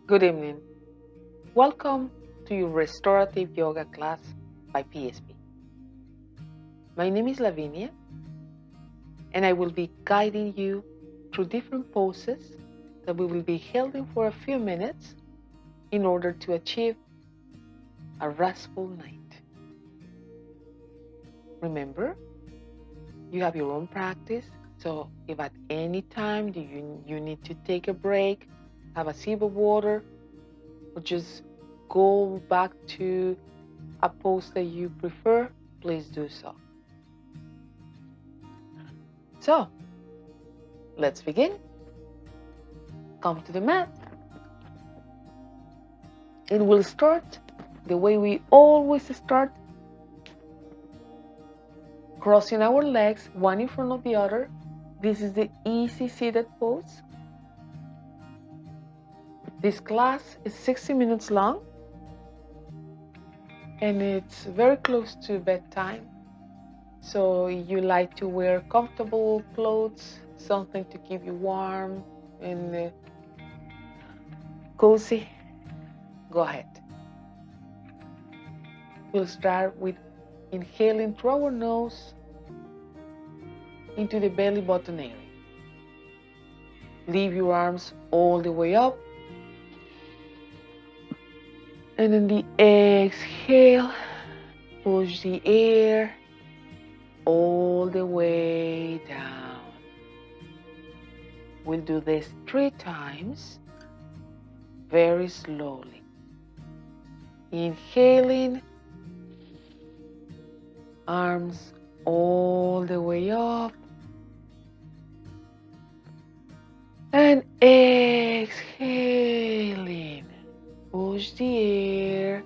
Good evening. Welcome to your Restorative Yoga class by PSP. My name is Lavinia, and I will be guiding you through different poses that we will be holding for a few minutes in order to achieve a restful night. Remember, you have your own practice, so if at any time you need to take a break, have a sip of water, or just go back to a pose that you prefer, please do so. So, let's begin. Come to the mat. And we'll start the way we always start, crossing our legs one in front of the other. This is the easy seated pose. This class is 60 minutes long, and it's very close to bedtime. So you like to wear comfortable clothes, something to keep you warm and cozy, go ahead. We'll start with inhaling through our nose into the belly button area. Leave your arms all the way up. And in the exhale, push the air all the way down. We'll do this 3 times, very slowly. Inhaling, arms all the way up. And exhaling, push the air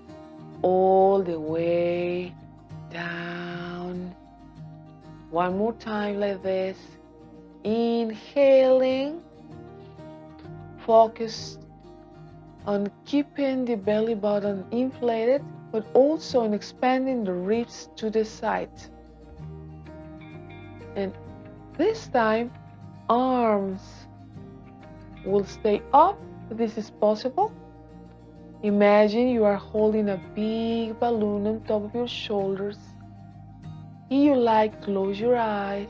all the way down. One more time like this. Inhaling, focus on keeping the belly button inflated, but also on expanding the ribs to the sides. And this time, arms will stay up if this is possible. Imagine you are holding a big balloon on top of your shoulders. If you like, close your eyes.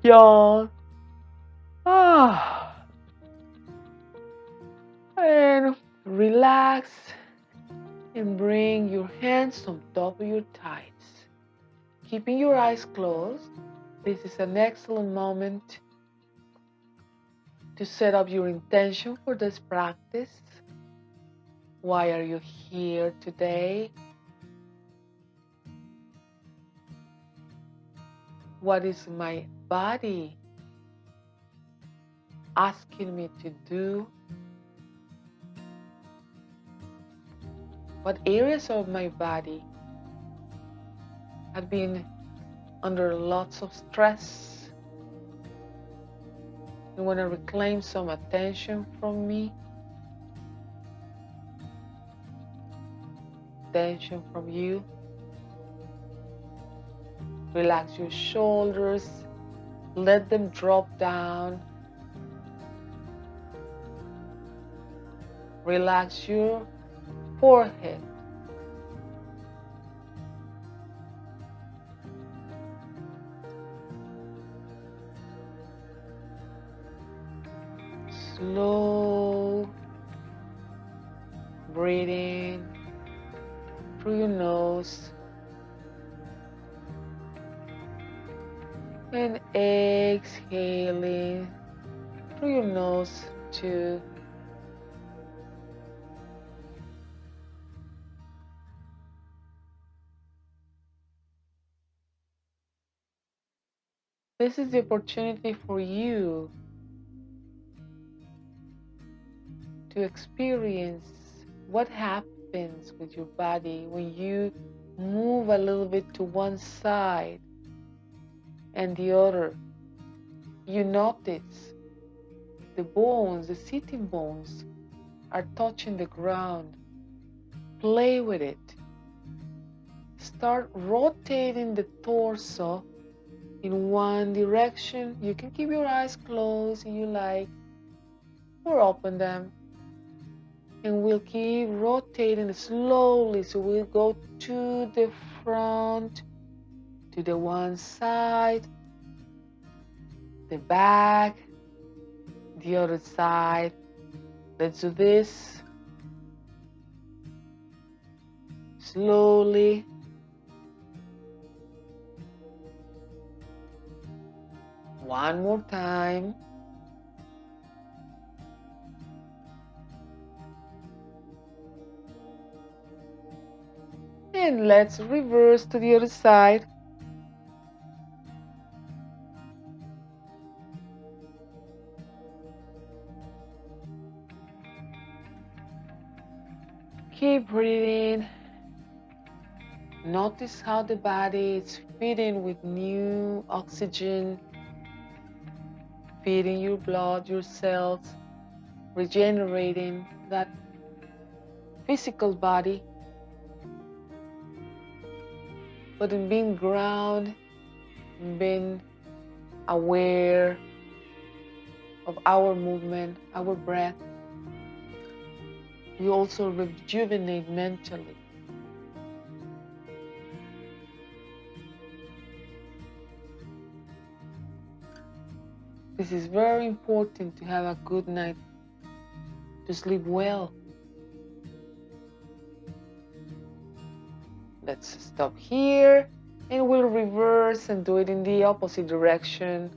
Yawn. And relax and bring your hands on top of your thighs. Keeping your eyes closed, this is an excellent moment to set up your intention for this practice. Why are you here today? What is my body asking me to do? What areas of my body have been under lots of stress and want to reclaim some attention from me? Attention from you. Relax your shoulders. Let them drop down. Relax your forehead. Slow breathing through your nose and exhaling through your nose too. This is the opportunity for you to experience what happens with your body when you move a little bit to one side and the other. You notice the bones, the sitting bones, are touching the ground. Play with it. Start rotating the torso in one direction. You can keep your eyes closed if you like, or open them. And we'll keep rotating slowly. So we'll go to the front, to the one side, the back, the other side. Let's do this slowly. One more time. And let's reverse to the other side. Keep breathing. Notice how the body is feeding with new oxygen, feeding your blood, your cells, regenerating that physical body. But in being grounded, in being aware of our movement, our breath, we also rejuvenate mentally. This is very important to have a good night, to sleep well. Let's stop here and we'll reverse and do it in the opposite direction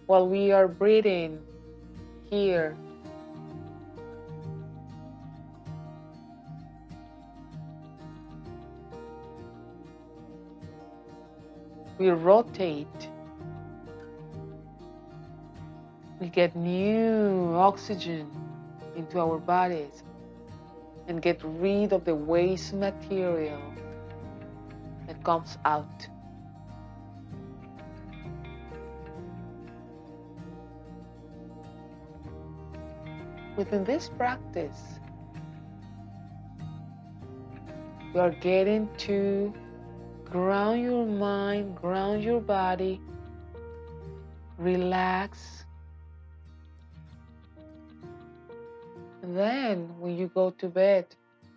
while we are breathing here. We rotate. We get new oxygen into our bodies and get rid of the waste material that comes out. Within this practice, you are getting to ground your mind, ground your body, relax. And then when you go to bed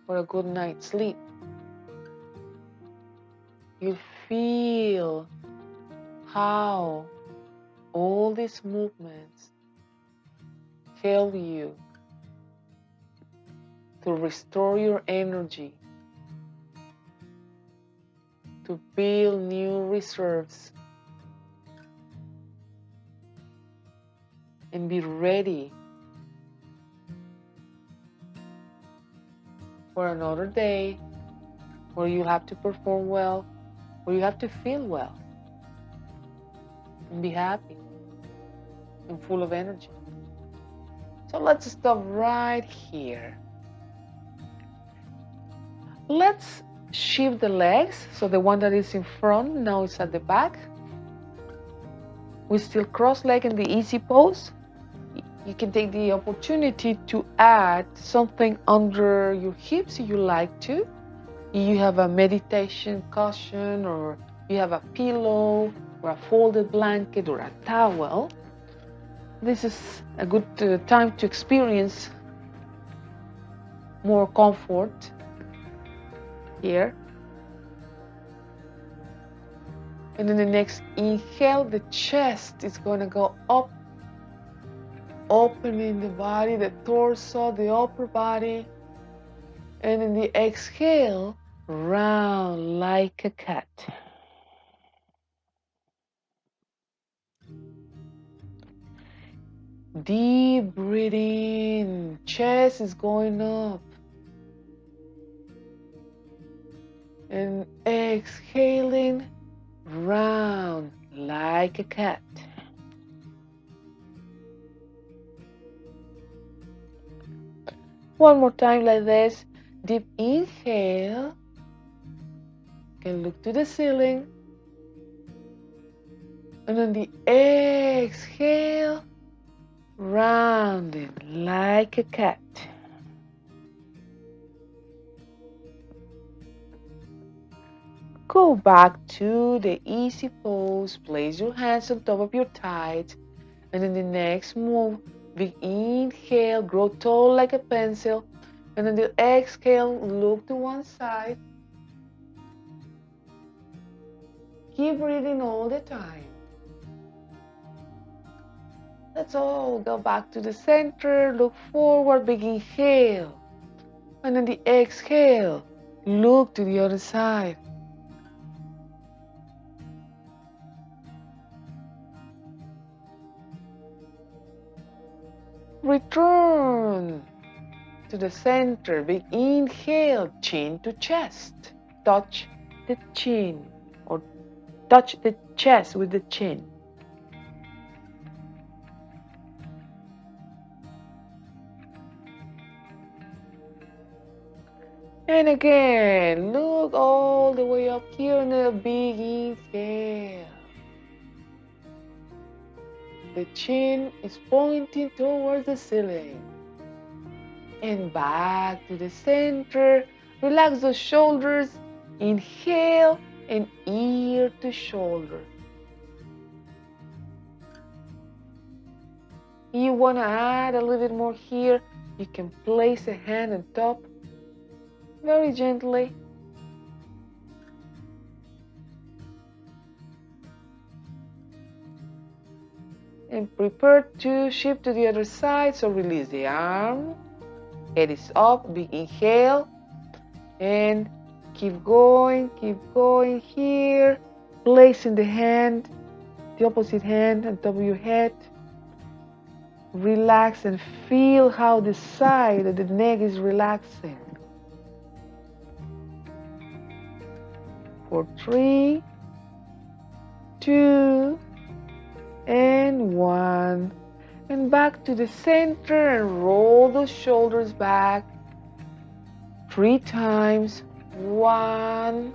for a good night's sleep, you feel how all these movements help you to restore your energy, to build new reserves, and be ready for another day where you have to perform well, where you have to feel well, and be happy and full of energy. So let's stop right here. Let's shift the legs. So the one that is in front now is at the back. We still cross-legged in the easy pose. You can take the opportunity to add something under your hips if you like to. You have a meditation cushion, or you have a pillow, or a folded blanket, or a towel. This is a good time to experience more comfort here. And in the next inhale, the chest is going to go up, opening the body, the torso, the upper body. And in the exhale, round like a cat. Deep breathing, chest is going up. And exhaling, round like a cat. One more time like this. Deep inhale. You can look to the ceiling. And on the exhale, rounding like a cat. Go back to the easy pose. Place your hands on top of your thighs. And in the next move, big inhale, grow tall like a pencil. And then the exhale, look to one side. Keep breathing all the time. Let's all go back to the center. Look forward, big inhale. And then the exhale, look to the other side. Return to the center. Big inhale, chin to chest. Touch the chin or touch the chest with the chin. And again, look all the way up here in a big inhale. The chin is pointing towards the ceiling. And back to the center. Relax the shoulders. Inhale and ear to shoulder. You want to add a little bit more here. You can place a hand on top. Very gently. And prepare to shift to the other side. So release the arm. Head is up. Big inhale. And keep going here. Placing the hand, the opposite hand on top of your head. Relax and feel how the side of the neck is relaxing. For 3, 2, and 1. And back to the center and roll the shoulders back 3 times. 1,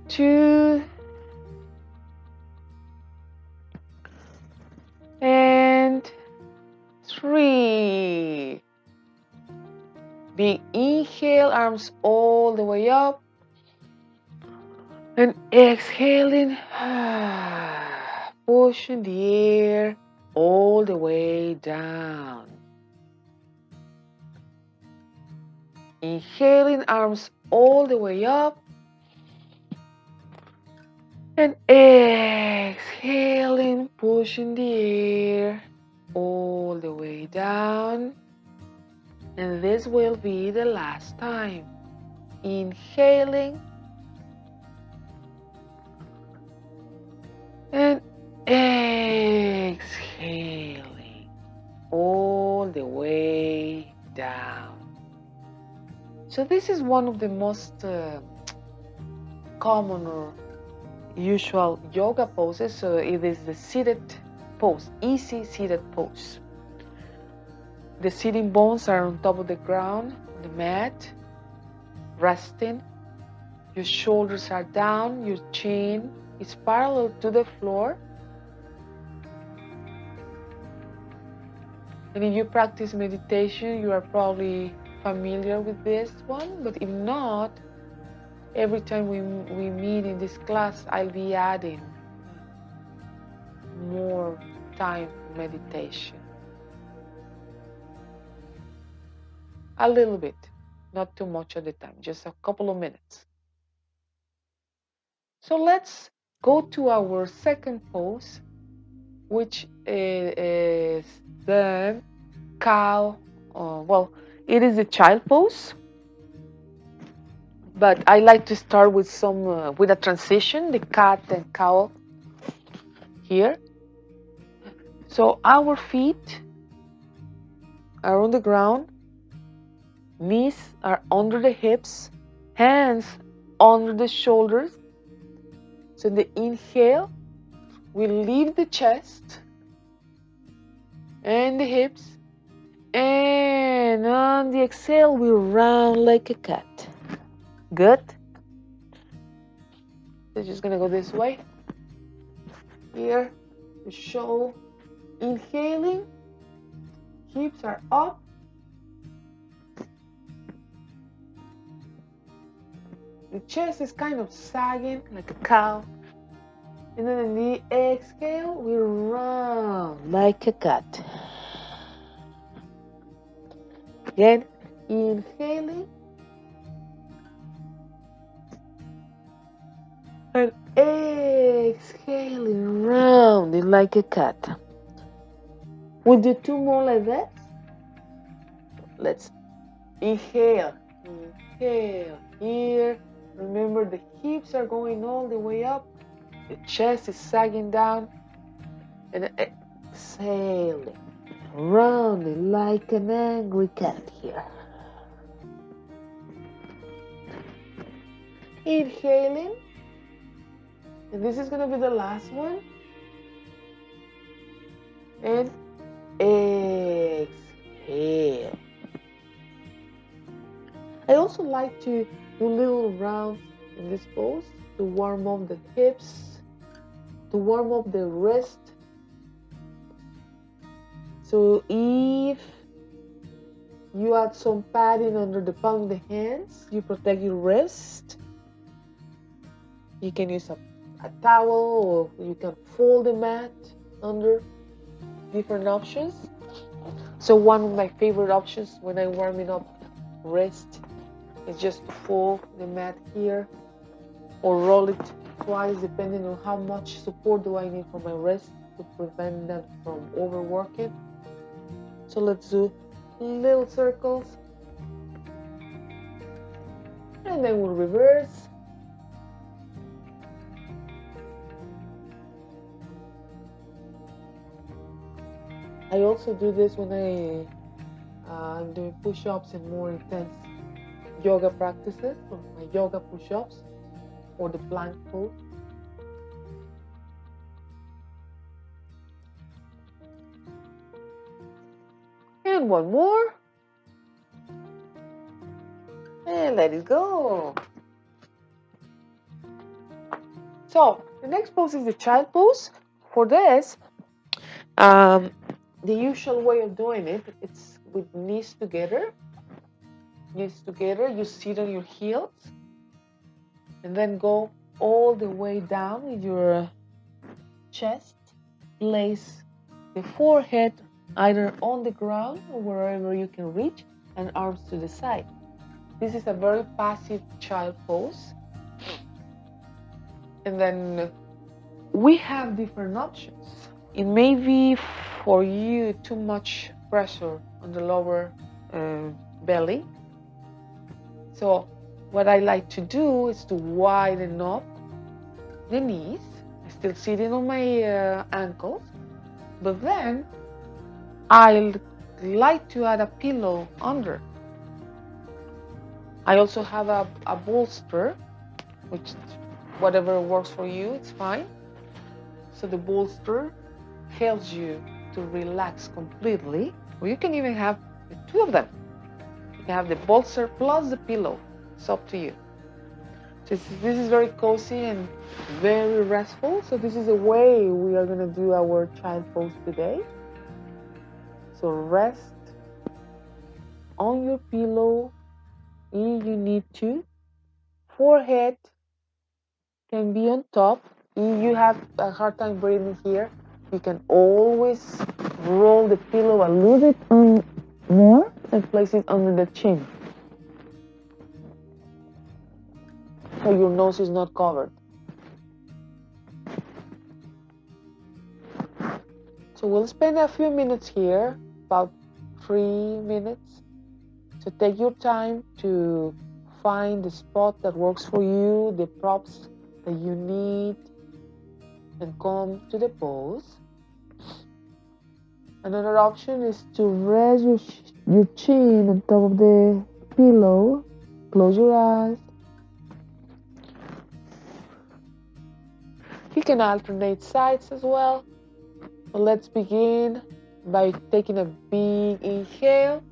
2, and 3. Big inhale, arms all the way up. And exhaling, pushing the air all the way down. Inhaling, arms all the way up. And exhaling, pushing the air all the way down. And this will be the last time. Inhaling. And exhaling all the way down. So this is one of the most common or usual yoga poses. So it is the seated pose, easy seated pose. The sitting bones are on top of the ground, the mat, resting. Your shoulders are down, your chin is parallel to the floor. And if you practice meditation, you are probably familiar with this one, but if not, every time we meet in this class, I'll be adding more time for meditation. A little bit, not too much at the time, just a couple of minutes. So let's go to our second pose, which is the cow. It is a child pose, but I like to start with with a transition, the cat and cow here. So our feet are on the ground, knees are under the hips, hands under the shoulders. So in the inhale, we leave the chest and the hips, and on the exhale, we round like a cat. Good. So just gonna go this way. Here, the show. Inhaling, hips are up. the chest is kind of sagging like a cow. And then in the exhale, we round like a cat. Again, inhaling and exhaling, rounding like a cat. We'll do 2 more like that. Let's inhale, inhale here. Remember, the hips are going all the way up. The chest is sagging down. And exhaling, rounding like an angry cat here. Inhaling. And this is going to be the last one. And exhale. I also like to do little rounds in this pose to warm up the hips, to warm up the wrist. So if you add some padding under the palm of the hands, you protect your wrist. You can use a towel, or you can fold the mat under. Different options. So one of my favorite options when I'm warming up wrist is just to fold the mat here or roll it twice, depending on how much support do I need for my wrist to prevent them from overworking. So let's do little circles, and then we'll reverse. I also do this when I'm doing push-ups and more intense yoga practices, or my yoga push-ups, or the plank pose. And one more. And let it go. So the next pose is the child pose. For this, the usual way of doing it, it's with knees together. Knees together, you sit on your heels and then go all the way down with your chest. Place the forehead either on the ground or wherever you can reach, and arms to the side. This is a very passive child pose. And then we have different options. It may be for you too much pressure on the lower belly. So what I like to do is to widen up the knees. I'm still sitting on my ankles, but then I like to add a pillow under. I also have a bolster, which whatever works for you, it's fine. So the bolster helps you to relax completely, or you can even have the 2 of them. You can have the bolster plus the pillow. It's up to you. So this is very cozy and very restful. So this is the way we are going to do our child pose today. So rest on your pillow if you need to. Forehead can be on top. If you have a hard time breathing here, you can always roll the pillow a little bit more and place it under the chin, so your nose is not covered. So we'll spend a few minutes here, about 3 minutes. So take your time to find the spot that works for you, the props that you need, and come to the pose. Another option is to rest your chin on top of the pillow. Close your eyes. You can alternate sides as well. So let's begin by taking a big inhale.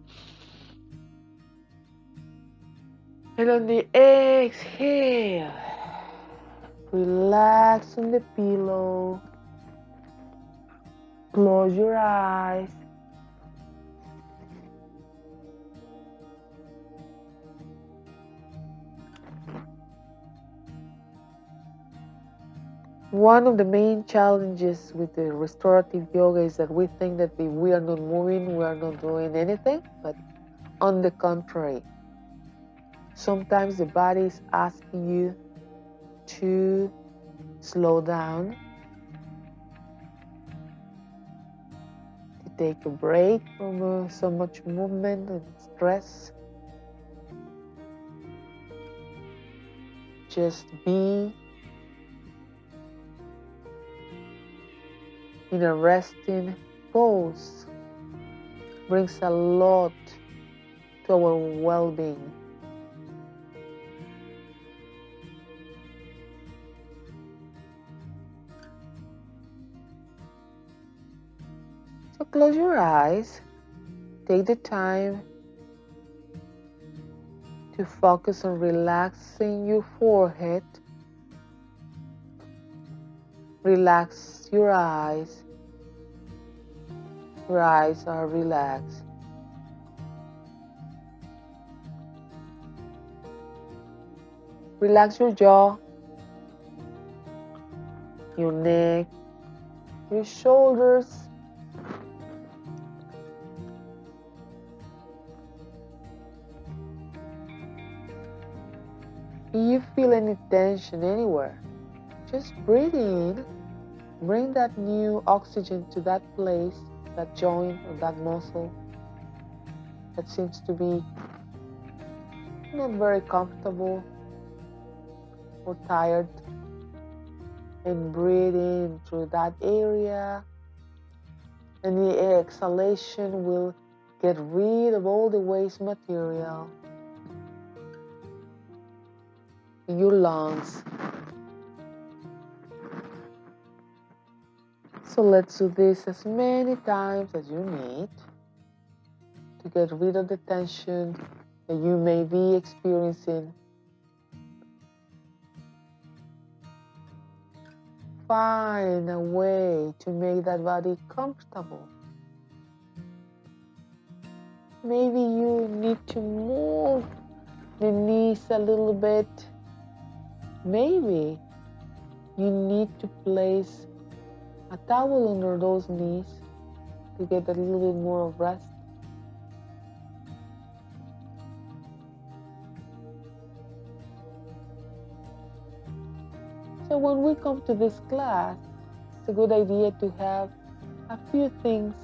And on the exhale, relax on the pillow. Close your eyes. One of the main challenges with the restorative yoga is that we think that if we are not moving, we are not doing anything, but on the contrary, sometimes the body is asking you to slow down, to take a break from so much movement and stress. Just be in a resting pose brings a lot to our well-being. So close your eyes, take the time to focus on relaxing your forehead, relax your eyes. Your eyes are relaxed. Relax your jaw, your neck, your shoulders. If you feel any tension anywhere, just breathe in. Bring that new oxygen to that place, that joint or that muscle that seems to be not very comfortable or tired. And breathe in through that area. And the exhalation will get rid of all the waste material in your lungs. So let's do this as many times as you need to get rid of the tension that you may be experiencing. Find a way to make that body comfortable. Maybe you need to move the knees a little bit. Maybe you need to place a towel under those knees to get a little bit more of rest. So when we come to this class, it's a good idea to have a few things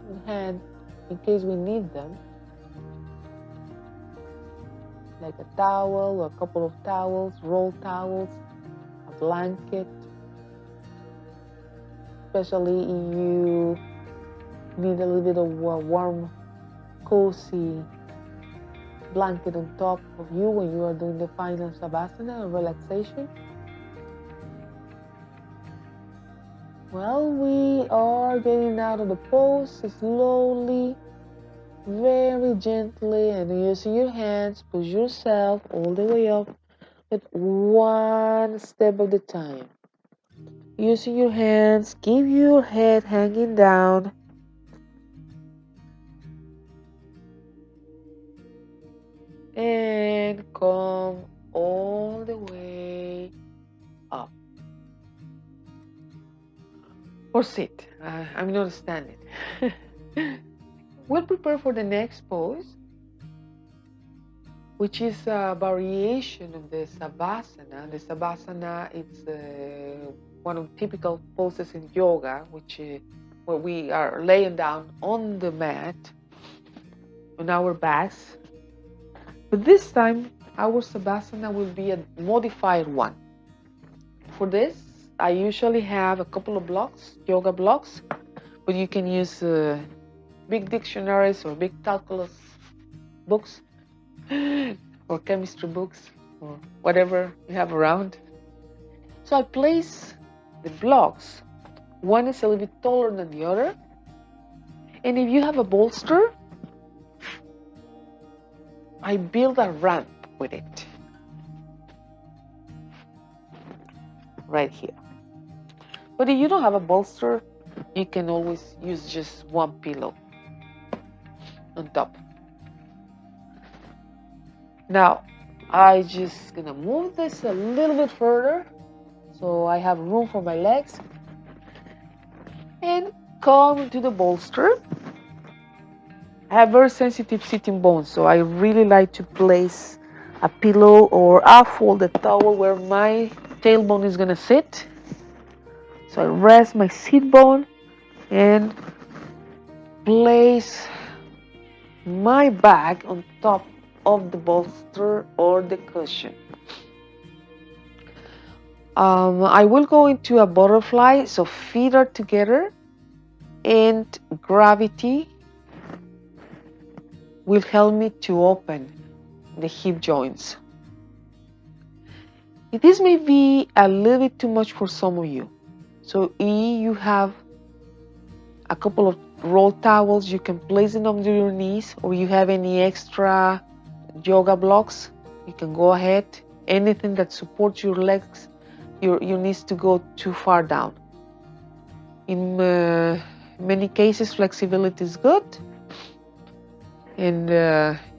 in hand in case we need them, like a towel or a couple of towels, rolled towels, a blanket, especially if you need a little bit of a warm, cozy blanket on top of you when you are doing the final Savasana or relaxation. Well, we are getting out of the pose slowly, very gently, and using your hands, push yourself all the way up, but one step at a time. Using your hands, keep your head hanging down. And come all the way up. Or sit. I'm not standing. We'll prepare for the next pose, which is a variation of the Sabasana. The Sabasana is one of the typical poses in yoga, where we are laying down on the mat, on our backs. But this time, our Savasana will be a modified one. For this, I usually have a couple of blocks, yoga blocks, but you can use big dictionaries or big calculus books or chemistry books or whatever you have around. So I place the blocks. One is a little bit taller than the other. And if you have a bolster, I build a ramp with it. Right here. But if you don't have a bolster, you can always use just one pillow on top. Now, I just gonna move this a little bit further. So I have room for my legs. And come to the bolster. I have very sensitive sitting bones, so I really like to place a pillow or a folded towel where my tailbone is gonna sit. So I rest my sit bone and place my back on top of the bolster or the cushion. I will go into a butterfly, so feet are together and gravity will help me to open the hip joints. This may be a little bit too much for some of you. So if you have a couple of roll towels, you can place them under your knees, or you have any extra yoga blocks, you can go ahead. Anything that supports your legs, your knees to go too far down. In many cases, flexibility is good, and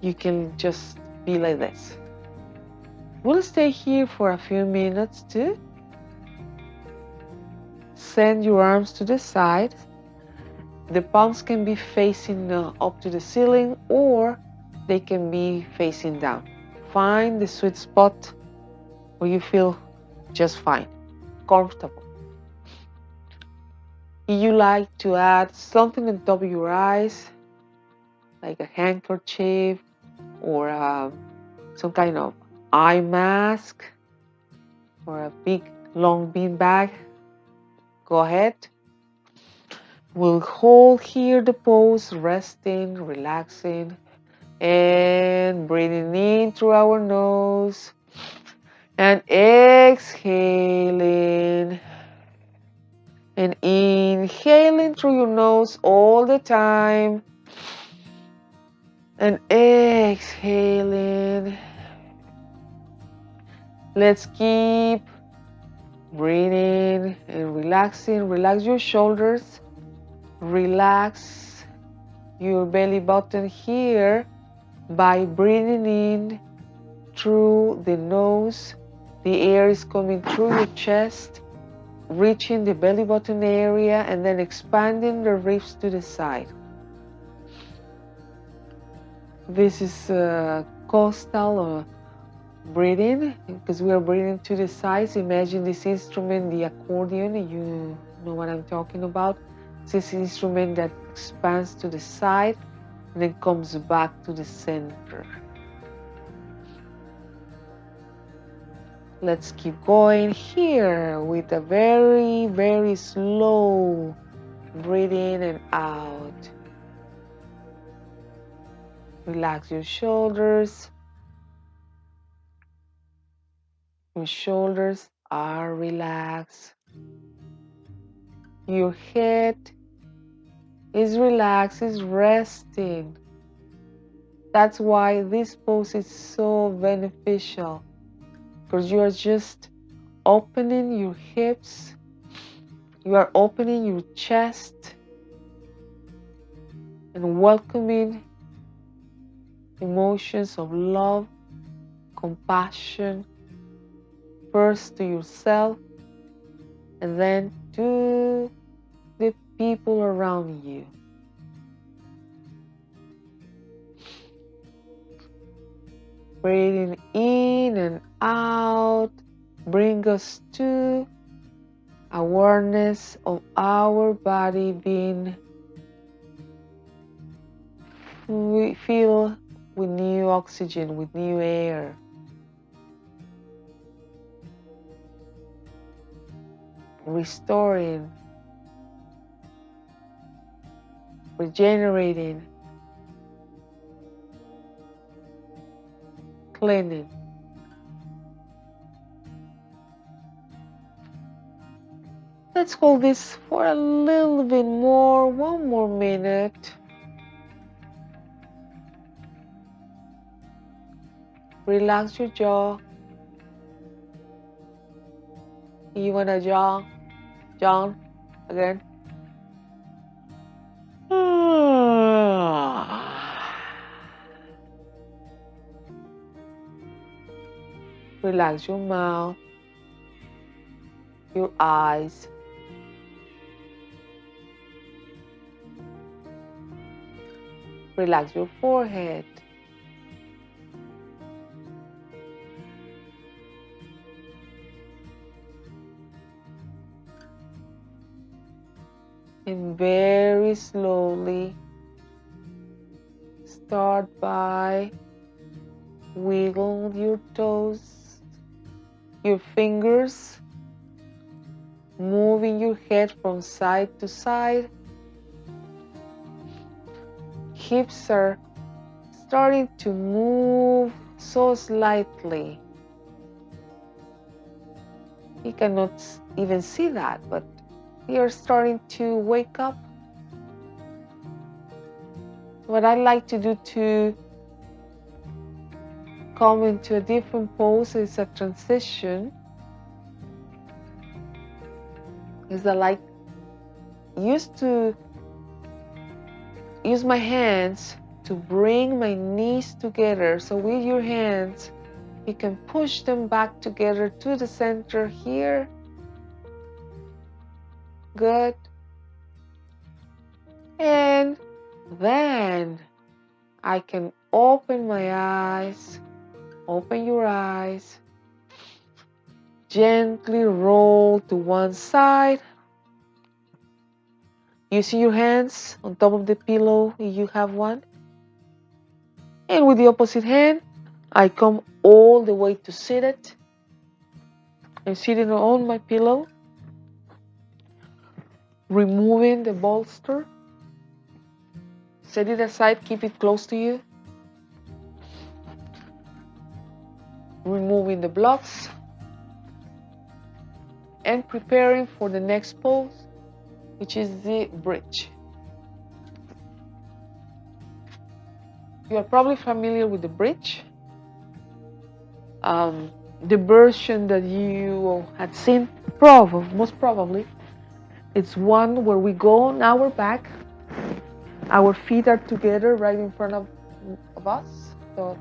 you can just be like this. We'll stay here for a few minutes too. Send your arms to the side. The palms can be facing up to the ceiling, or they can be facing down. Find the sweet spot where you feel just fine, comfortable. If you like to add something on top of your eyes, like a handkerchief or some kind of eye mask or a big long bean bag, go ahead. We'll hold here the pose, resting, relaxing, and breathing in through our nose and exhaling. And inhaling through your nose all the time. And exhaling. Let's keep breathing and relaxing. Relax your shoulders. Relax your belly button here by breathing in through the nose. The air is coming through your chest, reaching the belly button area, and then expanding the ribs to the side. This is coastal breathing, because we are breathing to the sides. Imagine this instrument, the accordion, you know what I'm talking about. It's this instrument that expands to the side and then comes back to the center. Let's keep going here with a very, very slow breathe in and out. Relax your shoulders. Your shoulders are relaxed. Your head is relaxed, is resting. That's why this pose is so beneficial, because you are just opening your hips, you are opening your chest and welcoming emotions of love, compassion, first to yourself and then to the people around you. Breathing in and out, bring us to awareness of our body being filled with new oxygen, with new air. Restoring, regenerating, cleaning. Let's hold this for a little bit more, one more minute. Relax your jaw. You want a jaw? John, again. Relax your mouth. your eyes. Relax your forehead. And very slowly start by wiggle your toes, your fingers, moving your head from side to side. Hips are starting to move so slightly. You cannot even see that, but we are starting to wake up. What I like to do to come into a different pose is a transition. Is I like used to use my hands to bring my knees together. So with your hands, you can push them back together to the center here. Good. And then I can open my eyes, open your eyes, gently roll to one side. You see your hands on top of the pillow if you have one. And with the opposite hand, I come all the way to seated. I'm sitting on my pillow, removing the bolster. Set it aside, keep it close to you. Removing the blocks and preparing for the next pose, which is the bridge. You are probably familiar with the bridge. The version that you had seen, most probably, it's one where we go on our back. Our feet are together right in front of us. So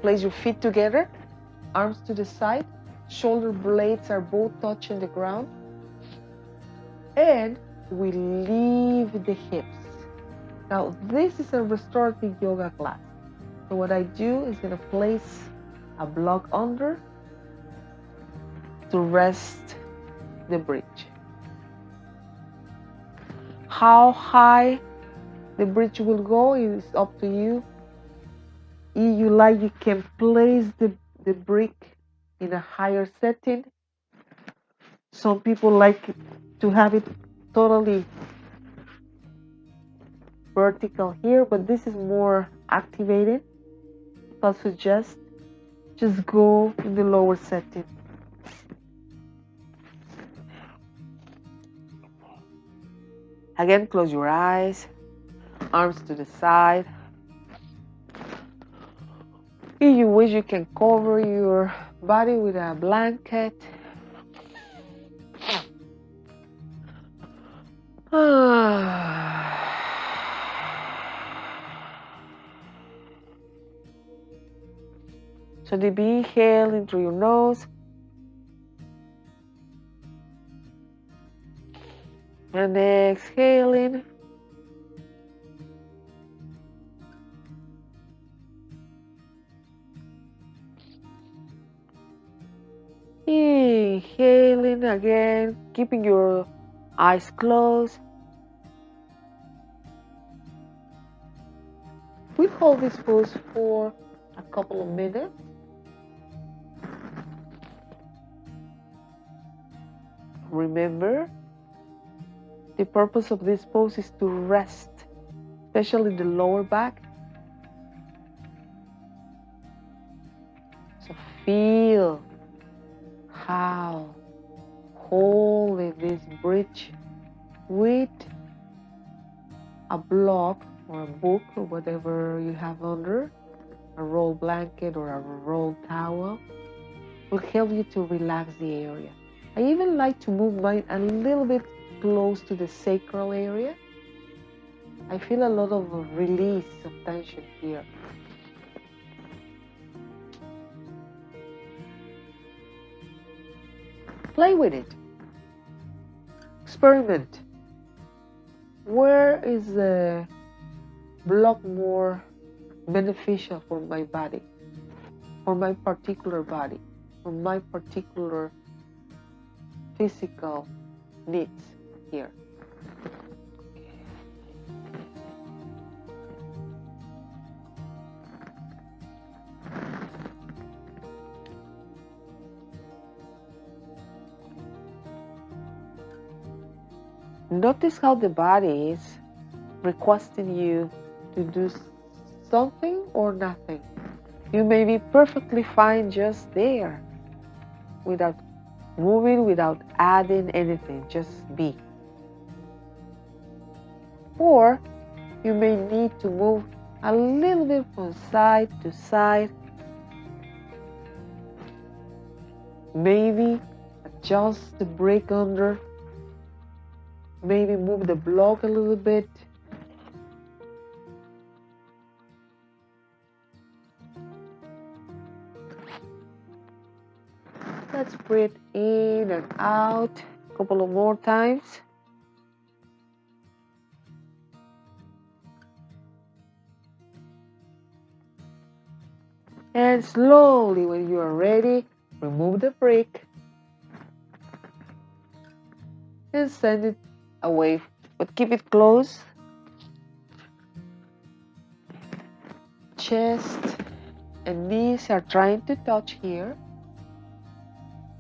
place your feet together, arms to the side, shoulder blades are both touching the ground. And we leave the hips. Now, this is a restorative yoga class. So what I do is going to place a block under to rest the bridge. How high the bridge will go is up to you. If you like, you can place the brick in a higher setting. Some people like to have it totally vertical here, but this is more activated. I'll suggest just go in the lower setting. Again, close your eyes, arms to the side. If you wish, you can cover your body with a blanket. So deep inhale in through your nose. And exhaling. Inhaling again, keeping your eyes closed. We hold this pose for a couple of minutes. Remember, the purpose of this pose is to rest, especially the lower back. So feel how holding this bridge with a block or a book or whatever you have under, a rolled blanket or a rolled towel, will help you to relax the area. I even like to move mine a little bit close to the sacral area. I feel a lot of release of tension here. Play with it. experiment. Where is the block more beneficial for my body, for my particular body, for my particular physical needs here? Notice how the body is requesting you to do something or nothing. You may be perfectly fine just there, without moving, without adding anything, just be. Or you may need to move a little bit from side to side. Maybe adjust the brake under. Maybe move the block a little bit. Let's breathe in and out a couple of more times. And slowly, when you are ready, remove the brake and send it away, but keep it close. Chest and knees are trying to touch here.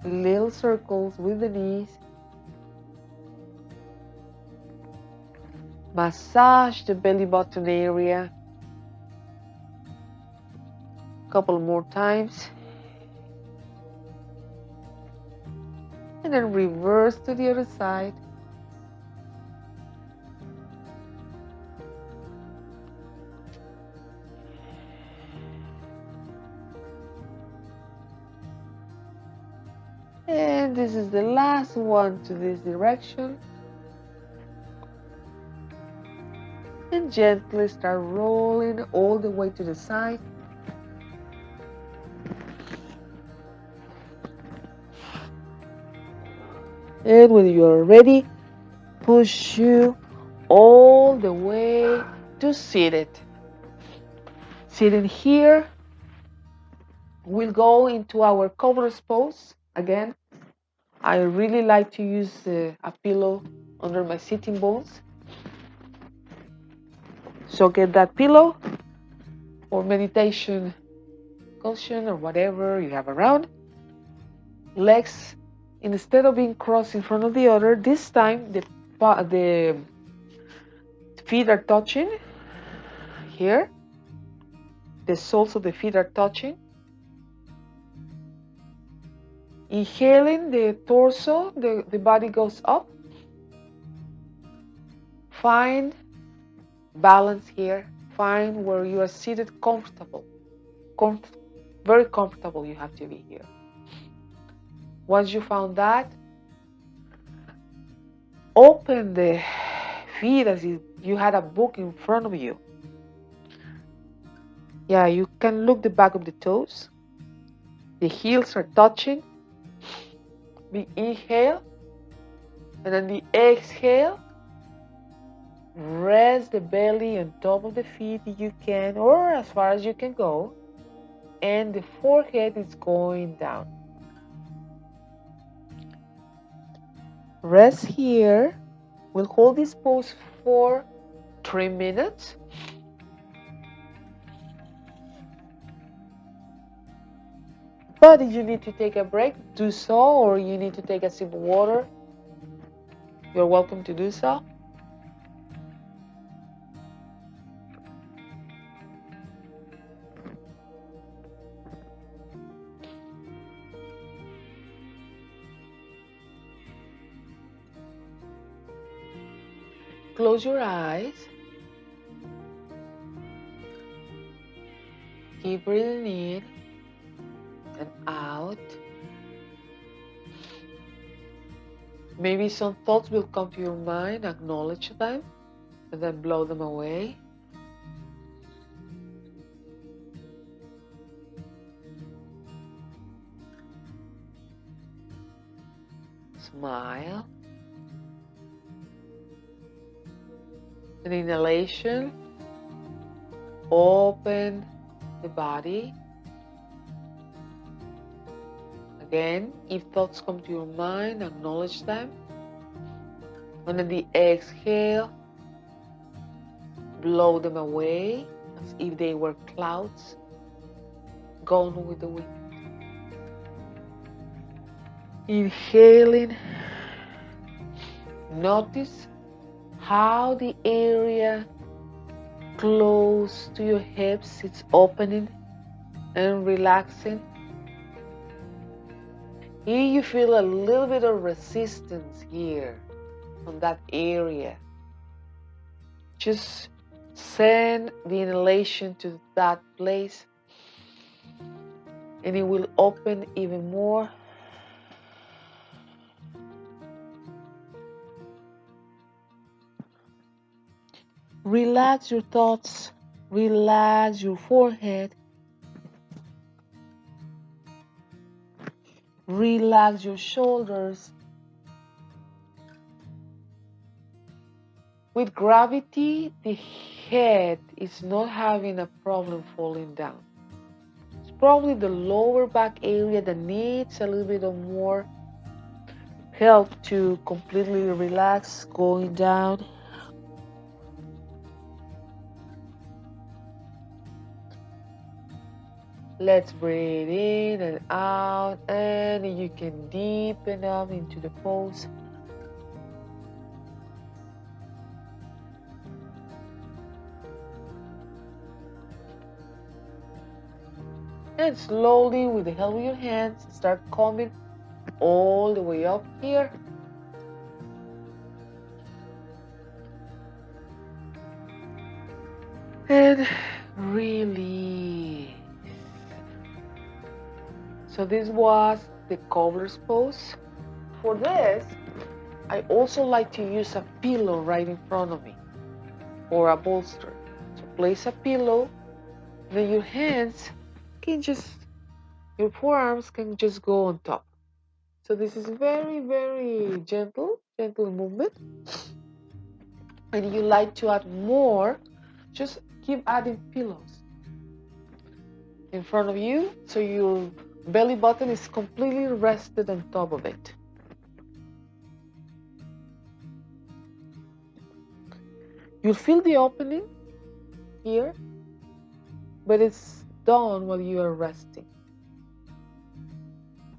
Little circles with the knees. Massage the belly button area. A couple more times. And then reverse to the other side. And this is the last one to this direction. And gently start rolling all the way to the side. And when you are ready, push you all the way to seated. Sitting here, we'll go into our cobras pose again. I really like to use a pillow under my sitting bones. So get that pillow or meditation cushion or whatever you have around. Legs, instead of being crossed in front of the other, this time the feet are touching here. The soles of the feet are touching. Inhaling the torso, the body goes up. Find balance here. Find where you are seated comfortable. Very comfortable you have to be here. Once you found that, open the feet as if you had a book in front of you. Yeah, you can look the back of the toes. The heels are touching. The inhale. And then the exhale. Rest the belly on top of the feet if you can, or as far as you can go. And the forehead is going down. Rest here. We'll hold this pose for 3 minutes. But if you need to take a break, do so, or you need to take a sip of water, you're welcome to do so. Close your eyes. Keep breathing in and out. Maybe some thoughts will come to your mind, acknowledge them, and then blow them away. Smile. An inhalation, open the body. Again, if thoughts come to your mind, acknowledge them. And on the exhale, blow them away as if they were clouds gone with the wind. Inhaling, notice how the area close to your hips is opening and relaxing. Here you feel a little bit of resistance here on that area. Just send the inhalation to that place and it will open even more. Relax your thoughts, relax your forehead, relax your shoulders. With gravity, the head is not having a problem falling down. It's probably the lower back area that needs a little bit of more help to completely relax, going down. Let's breathe in and out, and you can deepen up into the pose. And slowly, with the help of your hands, start coming all the way up here. And release. So this was the cobbler's pose. For this, I also like to use a pillow right in front of me or a bolster. So place a pillow, then your hands can just, your forearms can just go on top. So this is very, very gentle movement. And you like to add more, just keep adding pillows in front of you so your belly button is completely rested on top of it. You'll feel the opening here, but it's done while you are resting.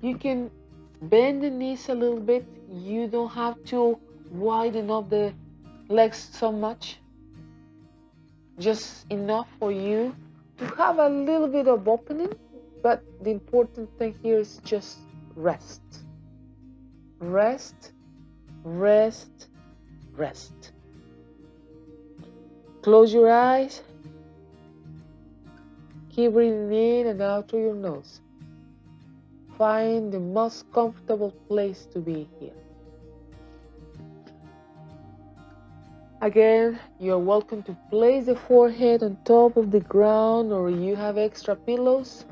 You can bend the knees a little bit. You don't have to widen up the legs so much. Just enough for you to have a little bit of opening, but the important thing here is just rest. Rest, rest, rest. Close your eyes. Keep breathing in and out through your nose. Find the most comfortable place to be here. Again, you're welcome to place the forehead on top of the ground, or you have extra pillows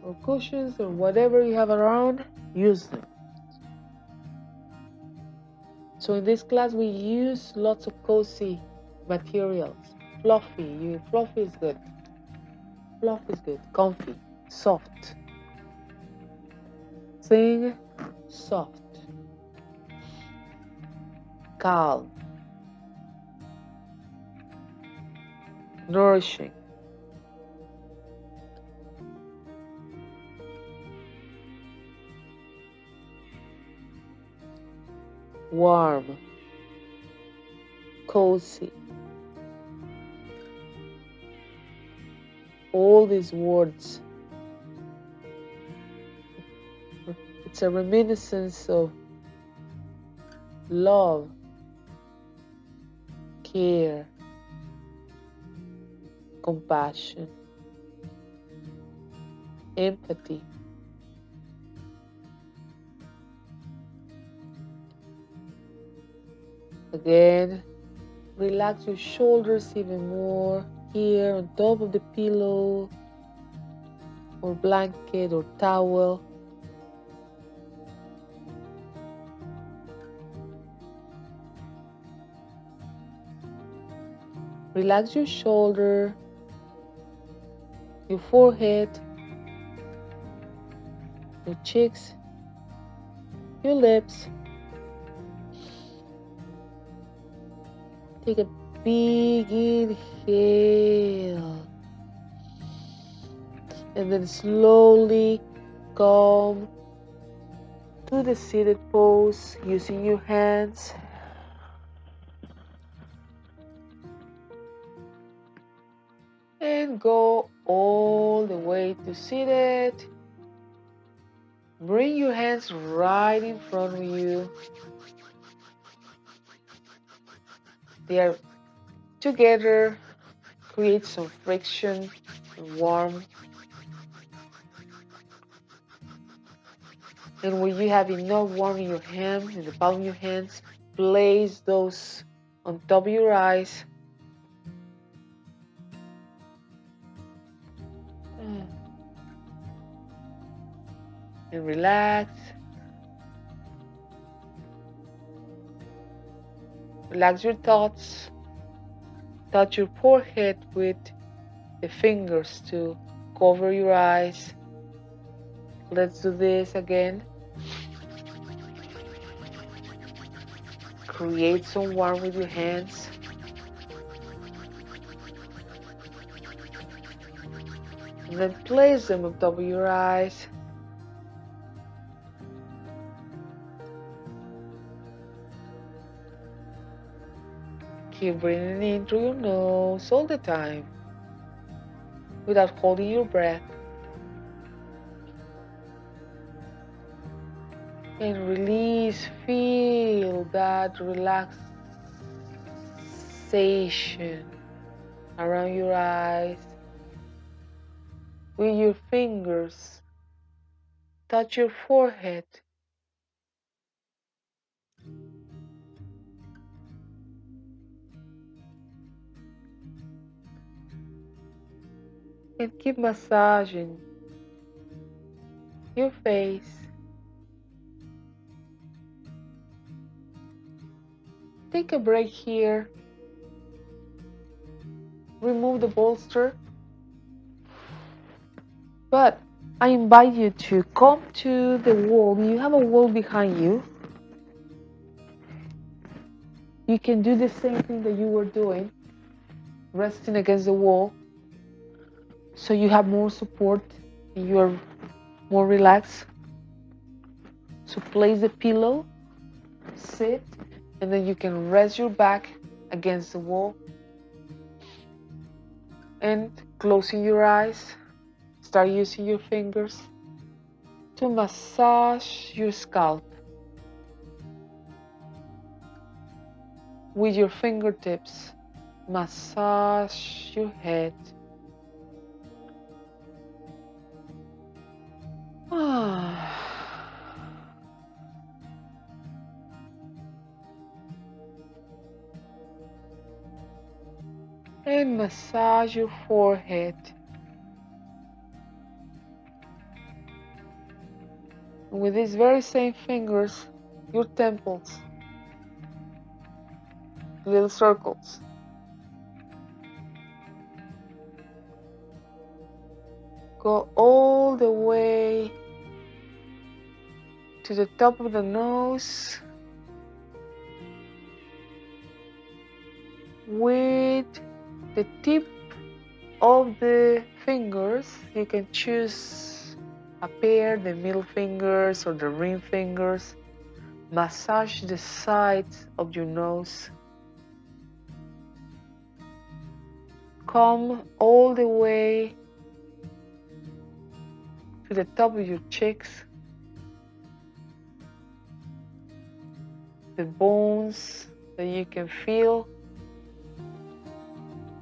or cushions or whatever you have around, use them. So in this class, we use lots of cozy materials. Fluffy, fluffy is good. Fluff is good. Comfy, soft. Sing, soft. Calm. Nourishing. Warm. Cozy. All these words, it's a reminiscence of love, care, compassion, empathy. Again, relax your shoulders even more here on top of the pillow or blanket or towel. Relax your shoulder, your forehead, your cheeks, your lips. Take a big inhale. And then slowly come to the seated pose using your hands. And go all the way to seated. Bring your hands right in front of you. They are together. Create some friction and warmth. And when you have enough warmth in your hand, in the palm of your hands, place those on top of your eyes. And relax. Relax your thoughts. Touch your forehead with the fingers to cover your eyes. Let's do this again. Create some warmth with your hands. And then place them on top of your eyes. Keep breathing in through your nose all the time without holding your breath. And release, feel that relaxation around your eyes. With your fingers, touch your forehead. And keep massaging your face. Take a break here. Remove the bolster. But I invite you to come to the wall. You have a wall behind you. You can do the same thing that you were doing, resting against the wall, so you have more support and you are more relaxed. So place the pillow, sit, and then you can rest your back against the wall. And closing your eyes, start using your fingers to massage your scalp with your fingertips. Massage your head. And massage your forehead. And with these very same fingers, your temples, little circles. Go all the way to the top of the nose with the tip of the fingers. You can choose a pair, the middle fingers or the ring fingers. Massage the sides of your nose. Come all the way to the top of your cheeks, the bones that you can feel.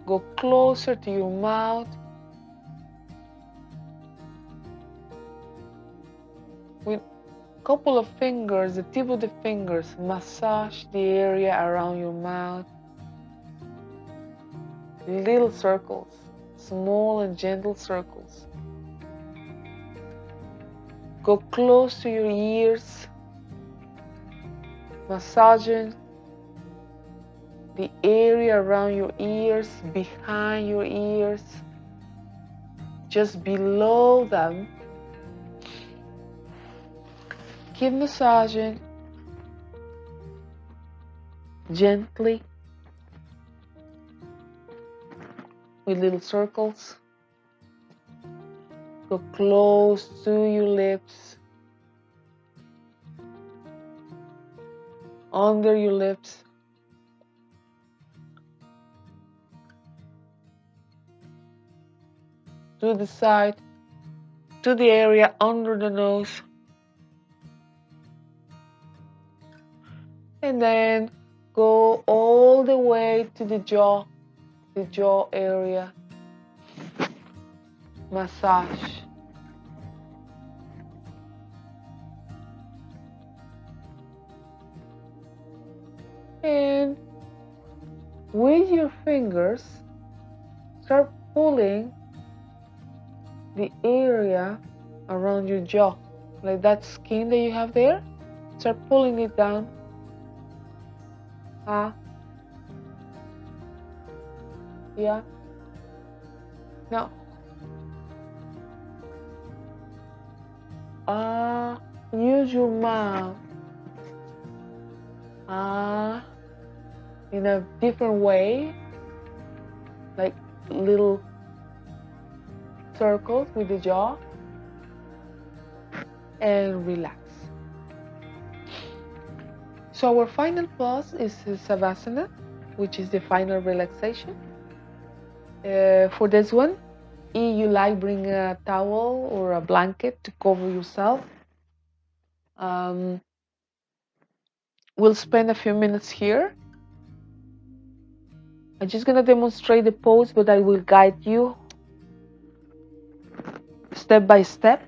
Go closer to your mouth. With a couple of fingers, the tip of the fingers, massage the area around your mouth. Little circles, small and gentle circles. Go close to your ears, massaging the area around your ears, behind your ears, just below them. Keep massaging gently with little circles. Go close to your lips, under your lips. To the side, to the area under the nose. And then go all the way to the jaw area. Massage. And with your fingers, start pulling the area around your jaw, like that skin that you have there. Start pulling it down. Yeah. Now. Use your mouth. In a different way, like little circles with the jaw, and relax. So our final pose is Savasana, which is the final relaxation. For this one, if you like, bring a towel or a blanket to cover yourself. We'll spend a few minutes here. I'm just going to demonstrate the pose, but I will guide you step by step.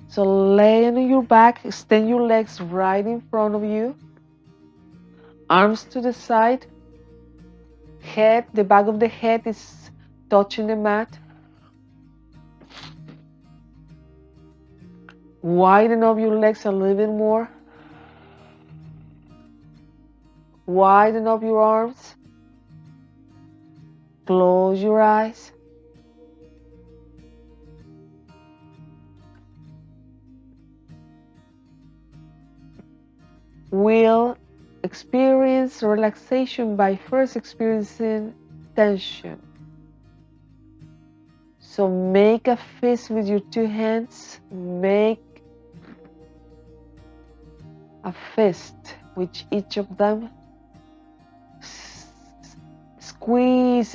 So lay on your back, extend your legs right in front of you. Arms to the side. Head, the back of the head is touching the mat. Widen up your legs a little bit more. Widen up your arms. Close your eyes. We'll experience relaxation by first experiencing tension. So make a fist with your two hands. Make a fist with each of them. Squeeze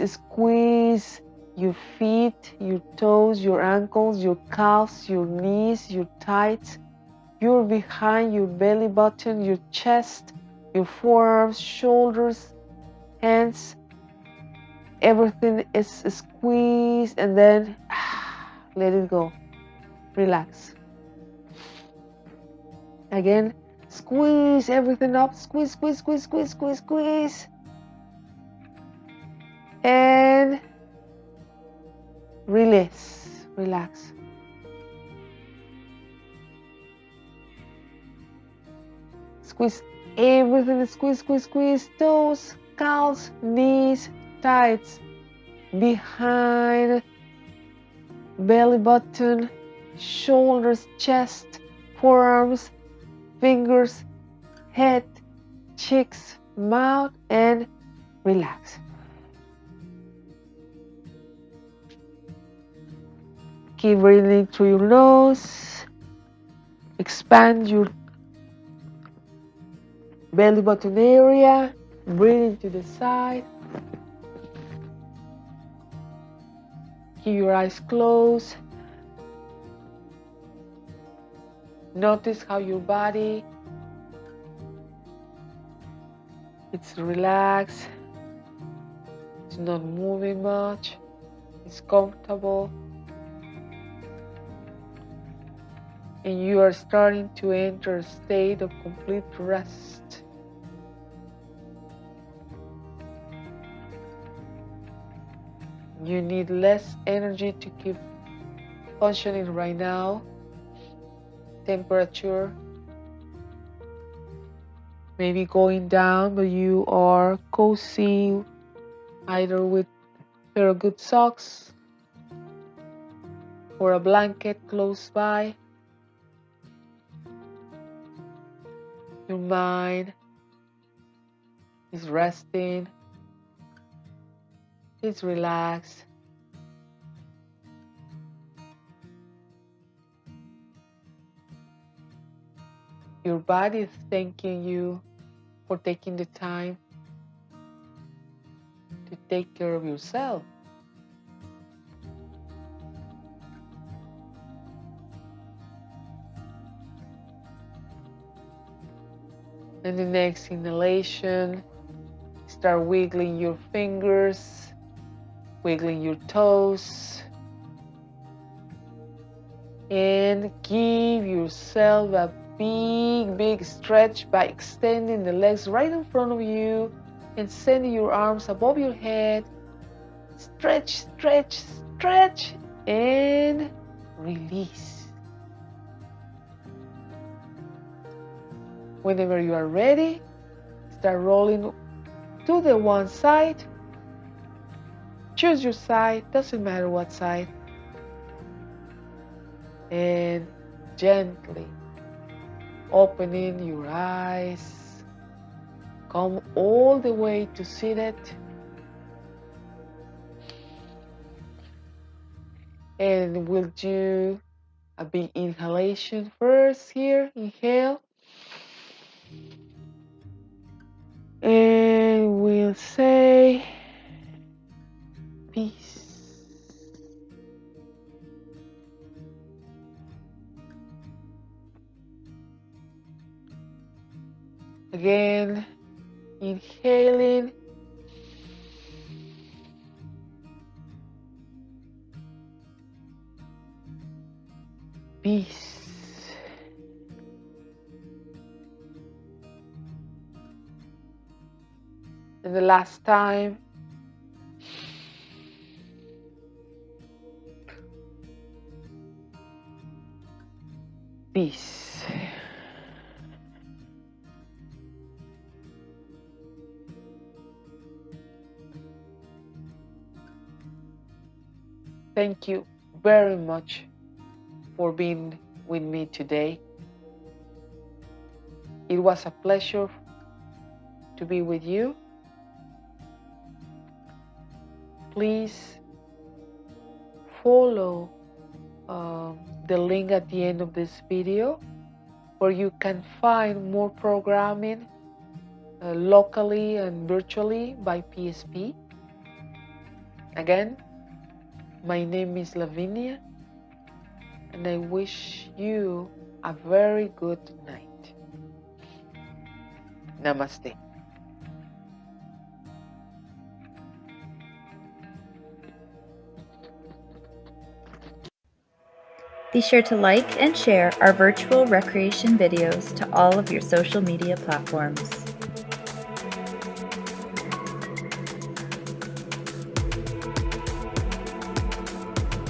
your feet, your toes, your ankles, your calves, your knees, your thighs, your behind, your belly button, your chest, your forearms, shoulders, hands. Everything is squeezed, and then let it go. Relax. Again, squeeze everything up. Squeeze. And release. Relax. Squeeze everything. Squeeze. Toes, calves, knees, thighs, behind, belly button, shoulders, chest, forearms, fingers, head, cheeks, mouth, and relax. Keep breathing through your nose. Expand your belly button area. Breathe to the side. Keep your eyes closed. Notice how your body it's relaxed. It's not moving much. It's comfortable. And you are starting to enter a state of complete rest. You need less energy to keep functioning right now. Temperature maybe going down, but you are cozy, either with a pair of good socks or a blanket close by. Your mind is resting, it's relaxed. Your body is thanking you for taking the time to take care of yourself. And the next inhalation, start wiggling your fingers, wiggling your toes, and give yourself a big stretch by extending the legs right in front of you and sending your arms above your head. Stretch, stretch, stretch, and release. Whenever you are ready, start rolling to the one side. Choose your side, doesn't matter what side. And gently opening your eyes, come all the way to seated. And we'll do a big inhalation first here. Inhale. And we'll say peace. Again, inhaling. Peace. And the last time. Peace. Thank you very much for being with me today. It was a pleasure to be with you. Please follow the link at the end of this video where you can find more programming locally and virtually by PSP. Again, my name is Lavinia, and I wish you a very good night. Namaste. Be sure to like and share our virtual recreation videos to all of your social media platforms.